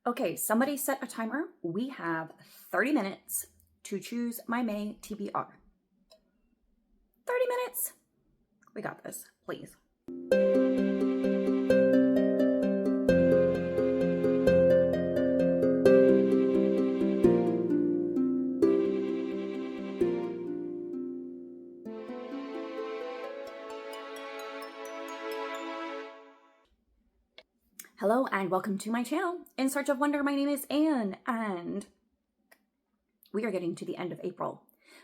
Okay, somebody set a timer. We have 30 minutes to choose my May TBR. 30 minutes? We got this, please. Hello and welcome to my channel. In Search of Wonder, my name is Anne and we are getting to the end of April.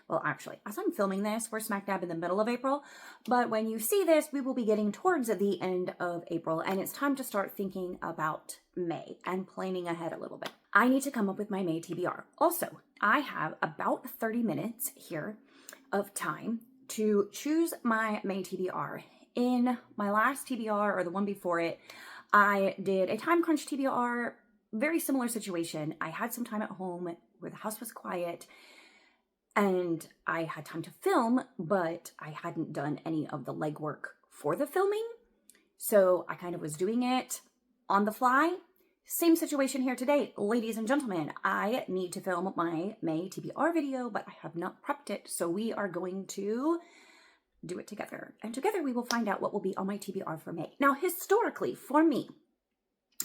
Well, actually, as I'm filming this, we're smack dab in the middle of April, but when you see this, we will be getting towards the end of April and it's time to start thinking about May and planning ahead a little bit. I need to come up with my May TBR. Also, I have about 30 minutes here of time to choose my May TBR. In my last TBR or the one before it, I did a time crunch TBR, very similar situation. I had some time at home where the house was quiet and I had time to film, but I hadn't done any of the legwork for the filming. So I kind of was doing it on the fly. Same situation here today, ladies and gentlemen. I need to film my May TBR video, but I have not prepped it. So we are going to do it together. And together we will find out what will be on my TBR for May. Now, historically, for me,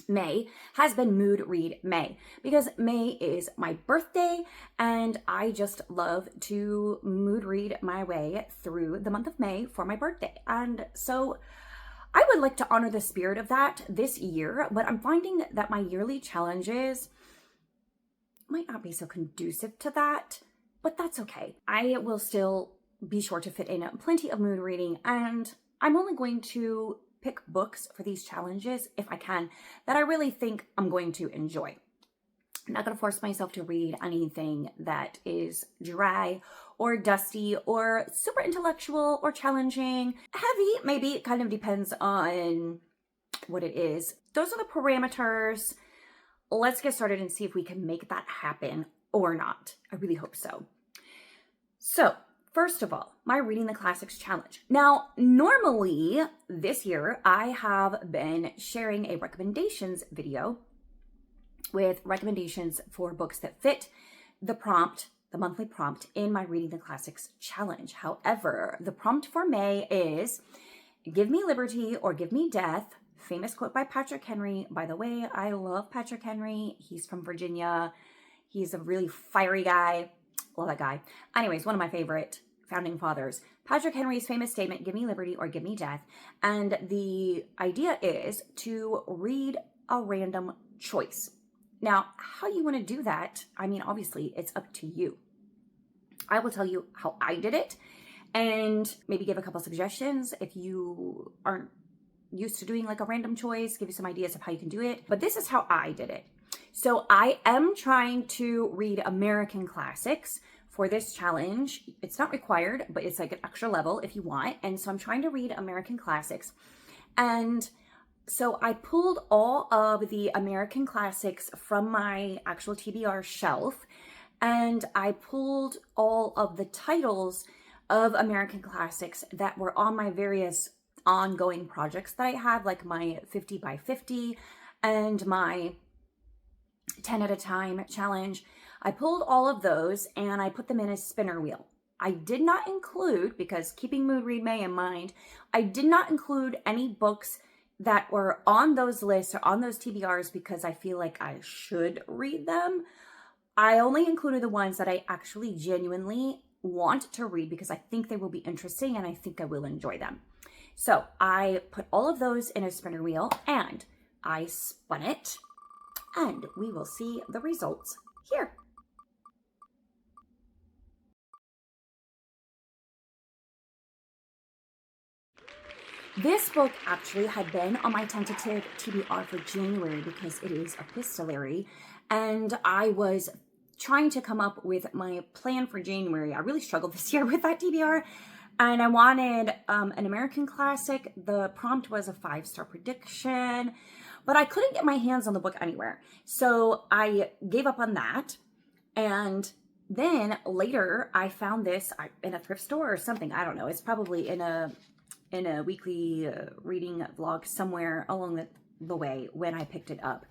May has been Mood Read May because May is my birthday and I just love to mood read my way through the month of May for my birthday. And so I would like to honor the spirit of that this year, but I'm finding that my yearly challenges might not be so conducive to that, but that's okay. I will still be sure to fit in plenty of mood reading, and I'm only going to pick books for these challenges, if I can, that I really think I'm going to enjoy. I'm not going to force myself to read anything that is dry or dusty or super intellectual or challenging. Heavy, maybe. It kind of depends on what it is. Those are the parameters. Let's get started and see if we can make that happen or not. I really hope so. So, first of all, my Reading the Classics challenge. Now, normally this year, I have been sharing a recommendations video with recommendations for books that fit the prompt, the monthly prompt in my Reading the Classics challenge. However, the prompt for May is "Give me liberty or give me death." Famous quote by Patrick Henry. By the way, I love Patrick Henry. He's from Virginia. He's a really fiery guy. Love that guy. Anyways, one of my favorite founding fathers. Patrick Henry's famous statement, "Give me liberty or give me death." And the idea is to read a random choice. Now, how you want to do that, I mean, obviously, it's up to you. I will tell you how I did it and maybe give a couple suggestions if you aren't used to doing like a random choice, give you some ideas of how you can do it. But this is how I did it. So I am trying to read American classics for this challenge. It's not required, but it's like an extra level if you want. And so I'm trying to read American classics. And so I pulled all of the American classics from my actual TBR shelf, and I pulled all of the titles of American classics that were on my various ongoing projects that I have, like my 50 by 50 and my 10 at a time challenge. I pulled all of those and I put them in a spinner wheel. I did not include, because keeping Mood Read May in mind, I did not include any books that were on those lists or on those TBRs because I feel like I should read them. I only included the ones that I actually genuinely want to read because I think they will be interesting and I think I will enjoy them. So I put all of those in a spinner wheel and I spun it, and we will see the results here. This book actually had been on my tentative TBR for January because it is epistolary, and I was trying to come up with my plan for January. I really struggled this year with that TBR, and I wanted an American classic. The prompt was a 5-star prediction, but I couldn't get my hands on the book anywhere. So I gave up on that, and then later I found this in a thrift store or something. I don't know. It's probably in a weekly reading vlog somewhere along the way when I picked it up.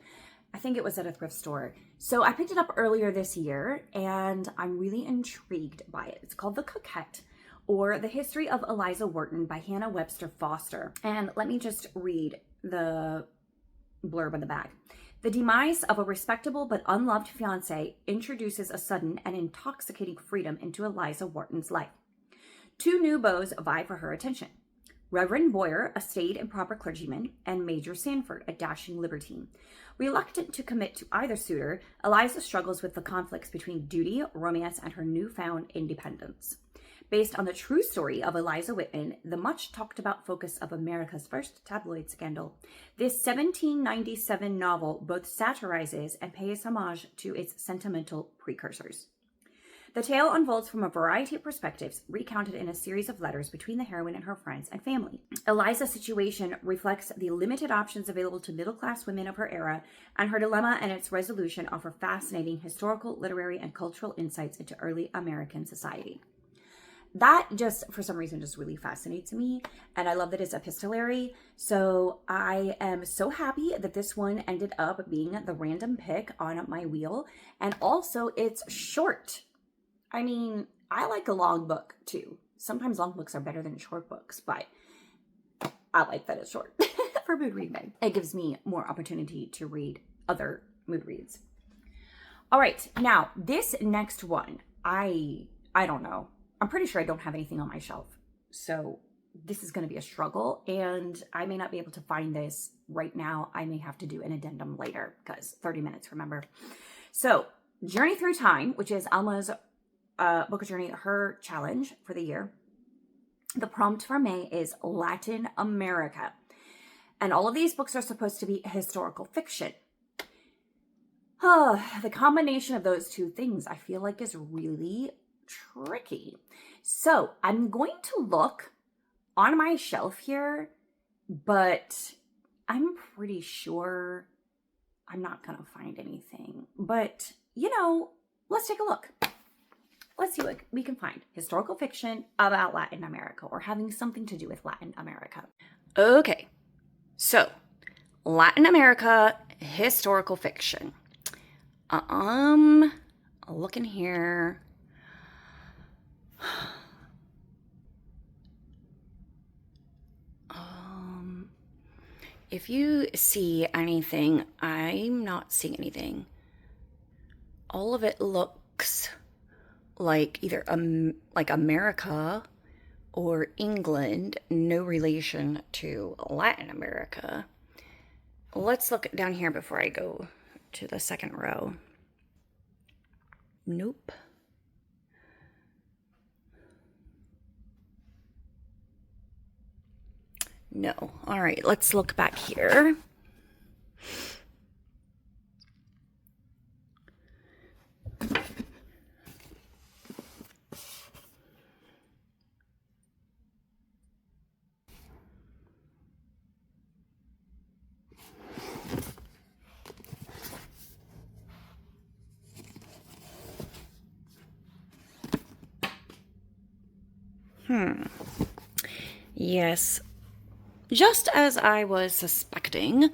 I think it was at a thrift store. So I picked it up earlier this year and I'm really intrigued by it. It's called The Coquette, or The History of Eliza Wharton by Hannah Webster Foster. And let me just read the blurb on the back. The demise of a respectable but unloved fiancé introduces a sudden and intoxicating freedom into Eliza Wharton's life. Two new beaux vie for her attention. Reverend Boyer, a staid and proper clergyman, and Major Sanford, a dashing libertine. Reluctant to commit to either suitor, Eliza struggles with the conflicts between duty, romance, and her newfound independence. Based on the true story of Eliza Whitman, the much-talked-about focus of America's first tabloid scandal, this 1797 novel both satirizes and pays homage to its sentimental precursors. The tale unfolds from a variety of perspectives, recounted in a series of letters between the heroine and her friends and family. Eliza's situation reflects the limited options available to middle-class women of her era, and her dilemma and its resolution offer fascinating historical, literary, and cultural insights into early American society. That just, for some reason, just really fascinates me, and I love that it's epistolary, so I am so happy that this one ended up being the random pick on my wheel, and also it's short. I mean, I like a long book too. Sometimes long books are better than short books, but I like that it's short for Mood Read May. It gives me more opportunity to read other mood reads. All right, now this next one, I don't know. I'm pretty sure I don't have anything on my shelf, so this is going to be a struggle, and I may not be able to find this right now. I may have to do an addendum later because 30 minutes, remember. So, Journey Through Time, which is Alma's book journey, her challenge for the year. The prompt for May is Latin America. And all of these books are supposed to be historical fiction. The combination of those two things I feel like is really tricky. So I'm going to look on my shelf here, but I'm pretty sure I'm not going to find anything. But, you know, let's take a look. Let's see what we can find. Historical fiction about Latin America, or having something to do with Latin America. Okay, so Latin America historical fiction. I'll look in here. If you see anything, I'm not seeing anything. All of it looks like either like America or England, no relation to Latin America. Let's look down here before I go to the second row. Nope. No. All right, let's look back here. Yes, just as I was suspecting.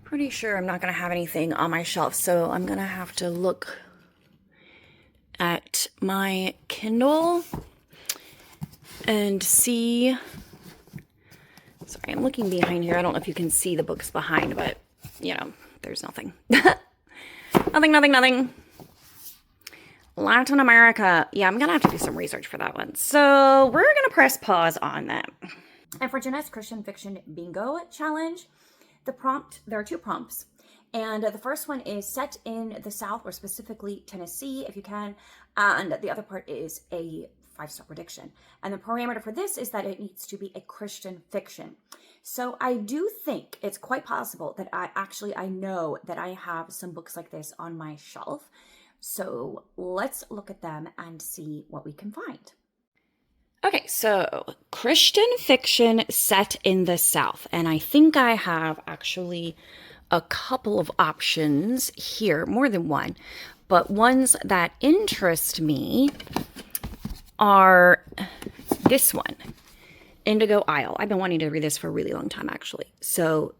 Pretty sure I'm not going to have anything on my shelf, so I'm going to have to look at my Kindle and see. Sorry, I'm looking behind here. I don't know if you can see the books behind, but, you know, there's nothing. Nothing. Latin America. Yeah, I'm going to have to do some research for that one. So we're going to press pause on that. And for Jeanette's Christian Fiction Bingo Challenge, there are two prompts. And the first one is set in the South, or specifically Tennessee, if you can. And the other part is a 5-star prediction. And the parameter for this is that it needs to be a Christian fiction. So I do think it's quite possible that I know that I have some books like this on my shelf. So let's look at them and see what we can find. Okay, so Christian fiction set in the South. And I think I have actually a couple of options here, more than one. But ones that interest me are this one, Indigo Isle. I've been wanting to read this for a really long time, actually. So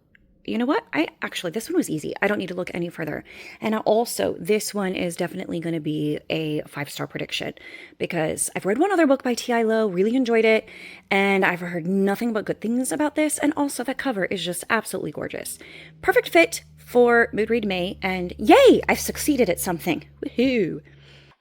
you know what? This one was easy. I don't need to look any further. And also, this one is definitely going to be a 5-star prediction because I've read one other book by T.I. Lowe, really enjoyed it, and I've heard nothing but good things about this. And also, the cover is just absolutely gorgeous. Perfect fit for Mood Read May, and yay, I've succeeded at something. Woohoo!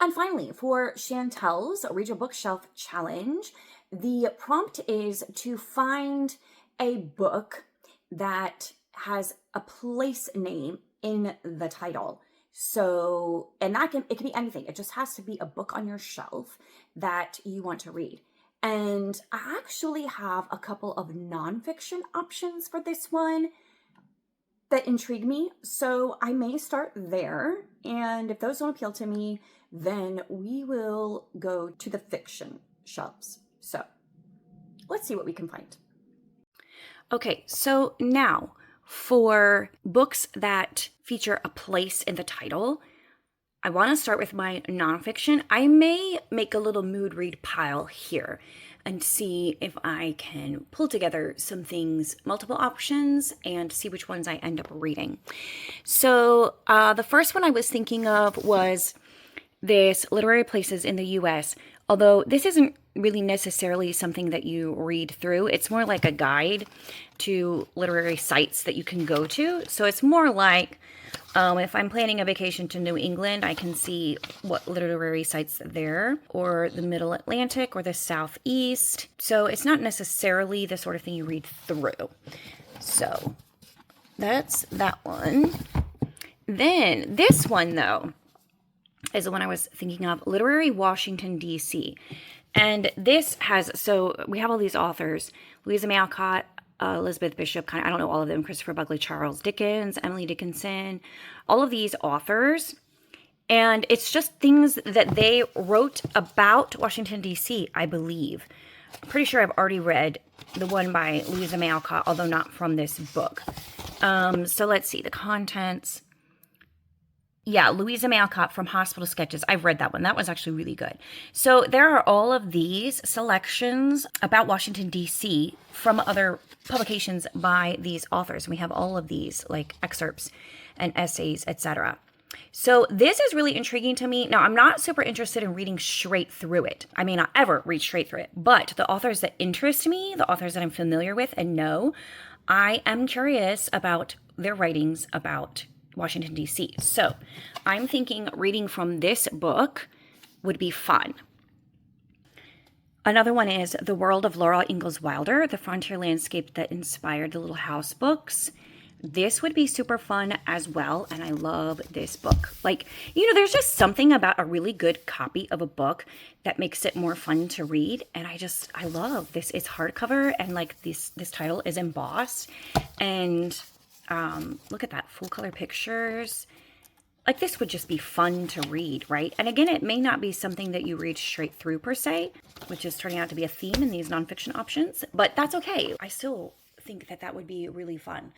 And finally, for Chantel's Read Your Bookshelf Challenge, the prompt is to find a book that has a place name in the title. So, and it can be anything. It just has to be a book on your shelf that you want to read. And I actually have a couple of nonfiction options for this one that intrigue me. So I may start there. And if those don't appeal to me, then we will go to the fiction shelves. So let's see what we can find. Okay, so now for books that feature a place in the title, I want to start with my nonfiction. I may make a little mood read pile here and see if I can pull together some things, multiple options, and see which ones I end up reading. So the first one I was thinking of was this Literary Places in the U.S., although this isn't really necessarily something that you read through. It's more like a guide to literary sites that you can go to. So it's more like if I'm planning a vacation to New England, I can see what literary sites are there, or the Middle Atlantic or the Southeast. So it's not necessarily the sort of thing you read through. So that's that one. Then this one, though, is the one I was thinking of, Literary Washington, D.C. And this has, so we have all these authors, Louisa May Alcott, Elizabeth Bishop, I don't know all of them, Christopher Buckley, Charles Dickens, Emily Dickinson, all of these authors. And it's just things that they wrote about Washington, D.C., I believe. I'm pretty sure I've already read the one by Louisa May Alcott, although not from this book. So let's see, the contents. Yeah, Louisa May Alcott from Hospital Sketches. I've read that one. That was actually really good. So there are all of these selections about Washington, D.C. from other publications by these authors. We have all of these like excerpts and essays, etc. So this is really intriguing to me. Now, I'm not super interested in reading straight through it. I may not ever read straight through it, but the authors that interest me, the authors that I'm familiar with and know, I am curious about their writings about Washington, D.C. So I'm thinking reading from this book would be fun. Another one is The World of Laura Ingalls Wilder, the frontier landscape that inspired the Little House books. This would be super fun as well, and I love this book. Like, there's just something about a really good copy of a book that makes it more fun to read, and I love this. It's hardcover, and like this title is embossed, and look at that, full color pictures. Like, this would just be fun to read, right? And again, it may not be something that you read straight through per se, which is turning out to be a theme in these nonfiction options, but that's okay. I still think that would be really fun.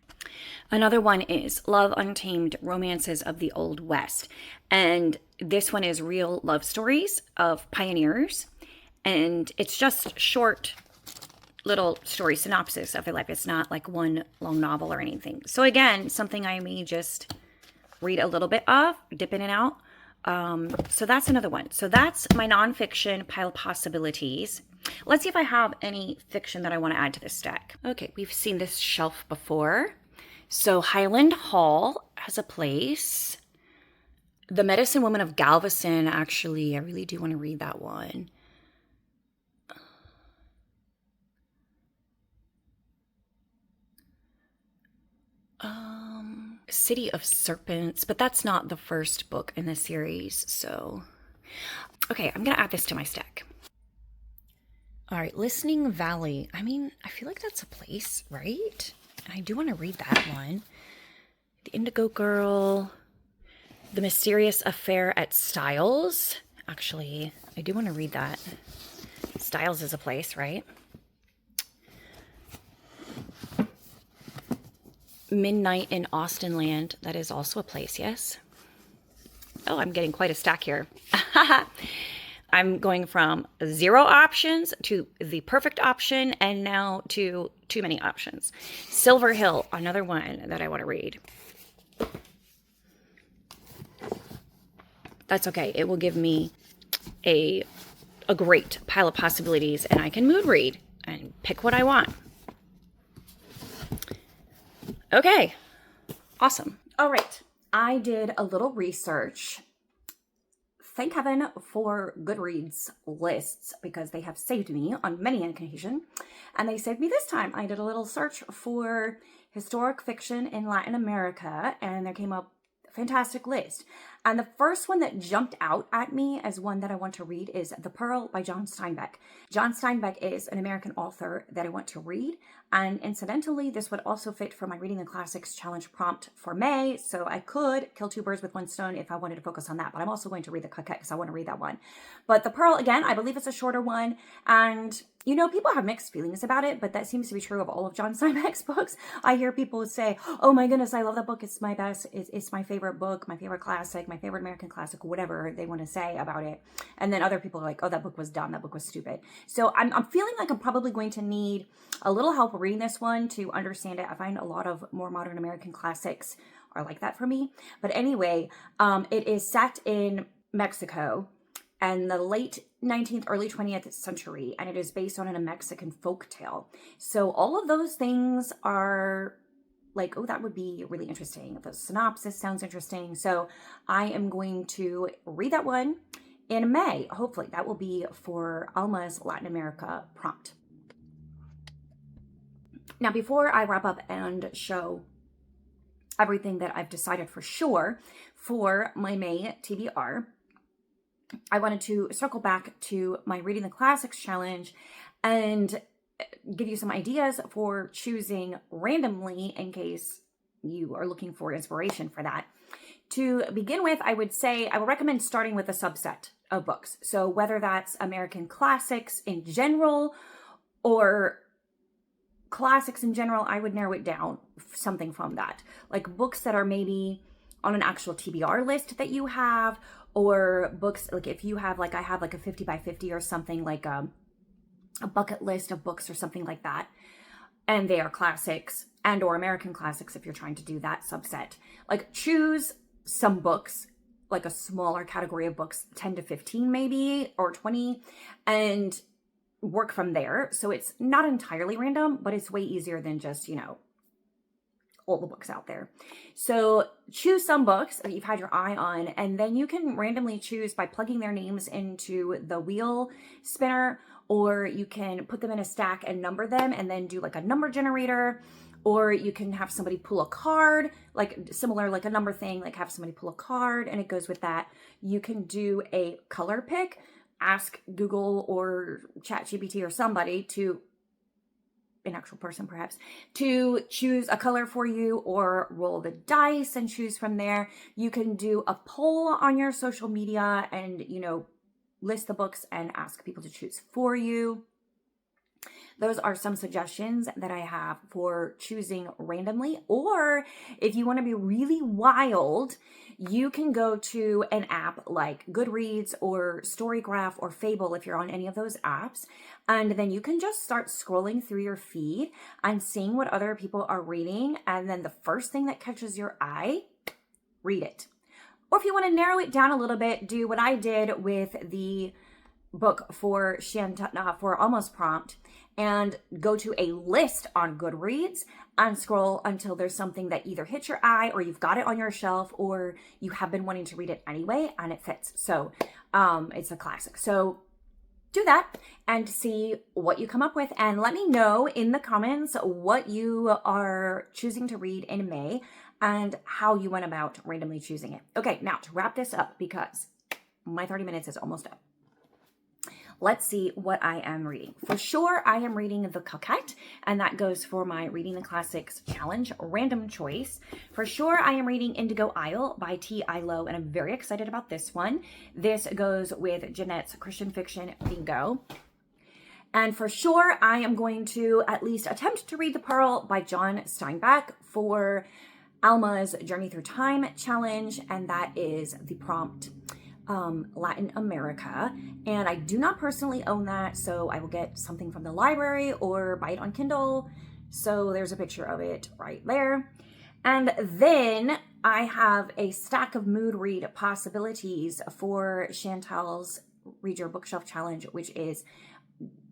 Another one is Love Untamed, Romances of the Old West. And this one is real love stories of pioneers. And it's just short little story synopsis of their life. It's not like one long novel or anything. So again, something I may just read a little bit of, dip in and out. So that's another one. So that's my nonfiction pile of possibilities. Let's see if I have any fiction that I want to add to this stack. Okay, we've seen this shelf before. So Highland Hall has a place. The Medicine Woman of Galveston, actually, I really do want to read that one. City of Serpents, but that's not the first book in the series, so... Okay, I'm gonna add this to my stack. All right, Listening Valley. I mean, I feel like that's a place, right? And I do want to read that one. The Indigo Girl. The Mysterious Affair at Styles. Actually, I do want to read that. Styles is a place, right? Midnight in Austenland. That is also a place, yes. Oh, I'm getting quite a stack here. I'm going from 0 options to the perfect option, and now to too many options. Silver Hill, another one that I want to read. That's okay. It will give me a great pile of possibilities, and I can mood read and pick what I want. Okay, awesome. All right, I did a little research. Thank heaven for Goodreads lists, because they have saved me on many an occasion, and they saved me this time. I did a little search for historic fiction in Latin America, and there came up a fantastic list. And the first one that jumped out at me as one that I want to read is The Pearl by John Steinbeck. John Steinbeck is an American author that I want to read. And incidentally, this would also fit for my Reading the Classics challenge prompt for May. So I could kill 2 birds with 1 stone if I wanted to focus on that. But I'm also going to read The Coquette because I want to read that one. But The Pearl, again, I believe it's a shorter one. And you know, people have mixed feelings about it, but that seems to be true of all of John Steinbeck's books. I hear people say, oh my goodness, I love that book. It's my best. It's my favorite book, my favorite classic, my favorite American classic, whatever they want to say about it. And then other people are like, oh, that book was dumb. That book was stupid. So I'm feeling like I'm probably going to need a little help reading this one to understand it. I find a lot of more modern American classics are like that for me. But anyway, it is set in Mexico and the late 19th, early 20th century, and it is based on a Mexican folktale. So all of those things are like, oh, that would be really interesting. The synopsis sounds interesting. So I am going to read that one in May. Hopefully that will be for Alma's Latin America prompt. Now, before I wrap up and show everything that I've decided for sure for my May TBR, I wanted to circle back to my Reading the Classics challenge and give you some ideas for choosing randomly in case you are looking for inspiration for that. To begin with, I would say I would recommend starting with a subset of books. So whether that's American classics in general or classics in general, I would narrow it down something from that. Like books that are maybe on an actual TBR list that you have, or books like if you have like I have like a 50 by 50 or something, like a bucket list of books or something like that, and they are classics and or American classics if you're trying to do that subset. Like choose some books, like a smaller category of books, 10 to 15 maybe, or 20, and work from there. So it's not entirely random, but it's way easier than just, you know, all the books out there. So choose some books that you've had your eye on, and then you can randomly choose by plugging their names into the wheel spinner, or you can put them in a stack and number them and then do like a number generator, or you can have somebody pull a card, like similar, like a number thing, like have somebody pull a card and it goes with that. You can do a color pick, ask Google or ChatGPT or somebody to, an actual person perhaps, to choose a color for you, or roll the dice and choose from there. You can do a poll on your social media and, you know, list the books and ask people to choose for you. Those are some suggestions that I have for choosing randomly. Or if you want to be really wild, you can go to an app like Goodreads or Storygraph or Fable if you're on any of those apps. And then you can just start scrolling through your feed and seeing what other people are reading. And then the first thing that catches your eye, read it. Or if you want to narrow it down a little bit, do what I did with the book for for Almost Prompt, and go to a list on Goodreads and scroll until there's something that either hits your eye or you've got it on your shelf or you have been wanting to read it anyway and it fits. So it's a classic. So do that and see what you come up with, and let me know in the comments what you are choosing to read in May and how you went about randomly choosing it. Okay, now to wrap this up, because my 30 minutes is almost up. Let's see what I am reading. For sure, I am reading The Coquette, and that goes for my Reading the Classics challenge random choice. For sure, I am reading Indigo Isle by T. Ilo, and I'm very excited about this one. This goes with Jeanette's Christian Fiction Bingo. And for sure, I am going to at least attempt to read The Pearl by John Steinbeck for Alma's Journey Through Time challenge, and that is the prompt Latin America, and I do not personally own that, so I will get something from the library or buy it on Kindle. So there's a picture of it right there. And then I have a stack of mood read possibilities for Chantal's Read Your Bookshelf Challenge, which is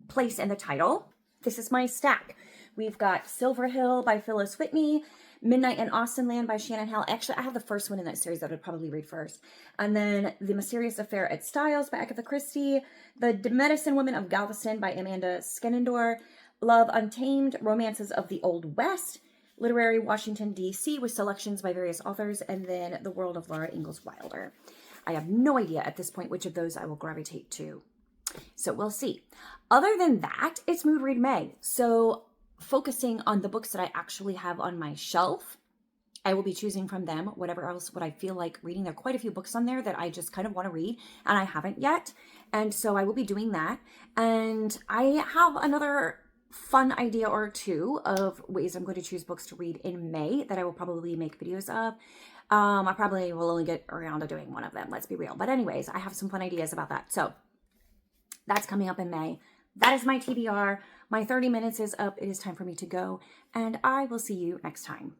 placed in the title. This is my stack. We've got Silver Hill by Phyllis Whitney, Midnight in Austenland by Shannon Hale. Actually, I have the first one in that series that I would probably read first. And then The Mysterious Affair at Styles by Agatha Christie, The Medicine Woman of Galveston by Amanda Skenendorf, Love Untamed, Romances of the Old West, Literary Washington, D.C. with selections by various authors, and then The World of Laura Ingalls Wilder. I have no idea at this point which of those I will gravitate to. So we'll see. Other than that, it's Mood Read May. So focusing on the books that I actually have on my shelf, I will be choosing from them whatever else what I feel like reading. There are quite a few books on there that I just kind of want to read and I haven't yet. And so I will be doing that. And I have another fun idea or two of ways I'm going to choose books to read in May that I will probably make videos of. I probably will only get around to doing one of them, let's be real. But anyways, I have some fun ideas about that. So that's coming up in May. That is my TBR. My 30 minutes is up. It is time for me to go, and I will see you next time.